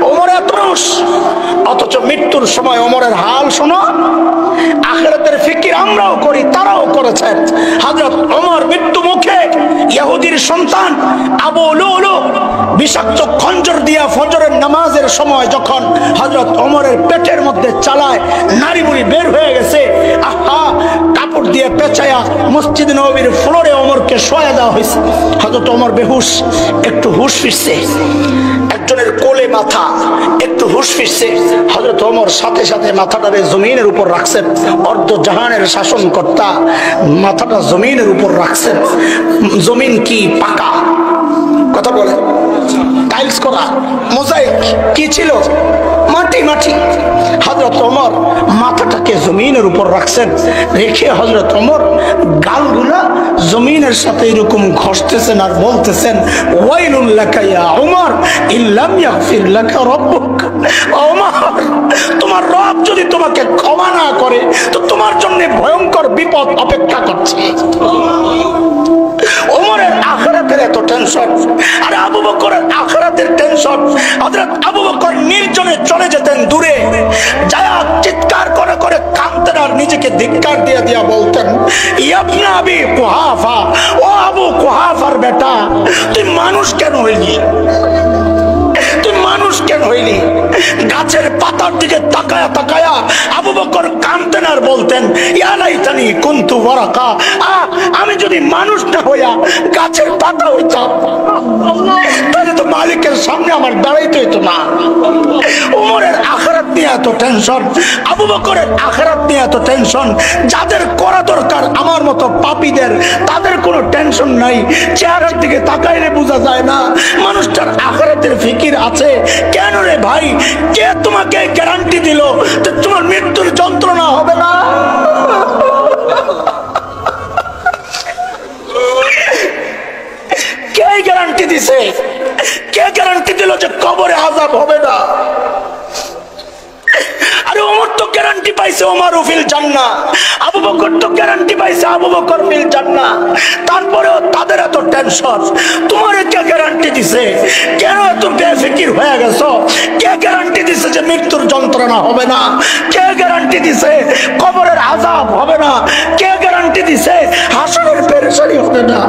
ওমর এত রুশ, অথচ মৃত্যুর সময় ওমরের হাল শোনো। আখিরাতের ফিকির আমরাও করি, তারাও করেছেন। হযরত ওমর মৃত্যু মুখে ইহুদির সন্তান আবু লুলু বিষাক্ত খঞ্জর দিয়া ফজরের নামাজের সময় যখন হযরত ওমরের পেটের মধ্যে চালায় নাড়িবুড়ি বের হয়ে গেছে, আহা, কাপড় দিয়ে পেঁচায়া মসজিদ নববীর ফ্লোরে ওমরকে শোয়া দেওয়া হয়েছে। হযরত ওমর বেহুশ, একটু হুশ ফিরছে, একজনের কোলে মাথা, একটু হুশ ফিরছে। হযরত ওমর সাথে সাথে মাথাটারে জমিনের উপর রাখছেন। অর্ধ জাহানের শাসনকর্তা মাথাটা জমিনের উপর রাখছেন। জমিন কি পাকা? কথা বলে, টাইলস করা, মোজাইক কি ছিল? মাটি মাটি। হযরত ওমর মাথাটাকে জমিনের উপর রাখছেন, রেখে হযরত ওমর গালগুলা জমিনের সাথে এরকম ঘষতেছেন আর বলতেছেন, ওয়াইলুল লাকা ইয়া ওমর ইল্লাম ইয়াগফির লাকা রাব্বুক। ওমর, তোমার রব যদি তোমাকে ক্ষমা না করে তো তোমার জন্য ভয়ঙ্কর বিপদ অপেক্ষা করছে। ওমরের আখিরাতের এত টেনশন, আর আবু বকরের আখিরাতের টেনশন। হযরত আবু বকর নির্জনে চলে যেতেন দূরে, যায় চিৎকার করে করে কাঁদতেন আর নিজেকে ধিক্কার দিয়ে দিয়া বলতেন, ইবনে আবি কুহাফা, ও আবু কুহাফার বেটা, তুই মানুষ কেন হইলি? তুই মানুষ কেন হইলি? গাছের পাতার দিকে তাকায়া তাকায়া আবু বকর কাঁদতেন আর বলতেন, ইয়া লাইতানি কুনতু ওয়ারাকা, আমি যদি মানুষ না হইয়া গাছের পাতা হইতাম তাহলে তো মালিকের সামনে আমার দাঁড়াইতে হইতো না। ওমরের আখিরাত নিয়ে এত টেনশন, আবু বকরের আখিরাত নিয়ে এত টেনশন। যাদের করা দরকার আমার মতো পাপীদের, তাদের কোনো টেনশন নাই। চেহারার দিকে তাকাইলে বোঝা যায় না মানুষটার আখিরাতের ফিকির আছে। কেন রে ভাই, কে তোমাকে গ্যারান্টি দিল যে তোমার মৃত্যুর যন্ত্রণা হবে না? কে গ্যারান্টি দিছে? কে গ্যারান্টি দিল যে কবরে আযাব হবে না? আরে ওমর তো গ্যারান্টি পাইছে ওমর ফিল জান্নাহ, আবু বকর তো গ্যারান্টি পাইছে আবু বকর ফিল জান্নাহ। তারপরেও তাদের এত টেনশন। তোমারে কে গ্যারান্টি দিছে? কেন এত বেফিকির হয়ে গেছো? কে গ্যারান্টি দিছে যে মৃত্যুর যন্ত্রণা হবে না? কে গ্যারান্টি দিছে কবরের আযাব হবে না? কে গ্যারান্টি দিছে হাসরের পেরেশানি হবে না?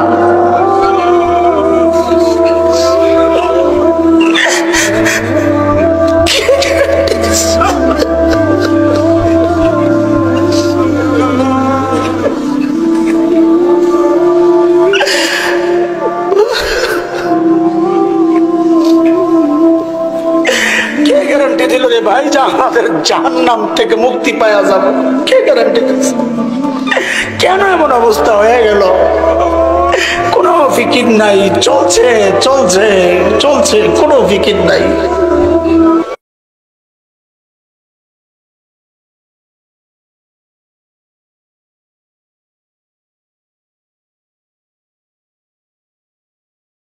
ভাই আমাদের জাহান্নাম থেকে মুক্তি পাওয়া যাবে, কে গ্যারান্টি দিচ্ছে? কেন এমন অবস্থা হয়ে গেল? কোনো ফিকির নাই, চলছে চলছে চলছে, কোনো ফিকির নাই।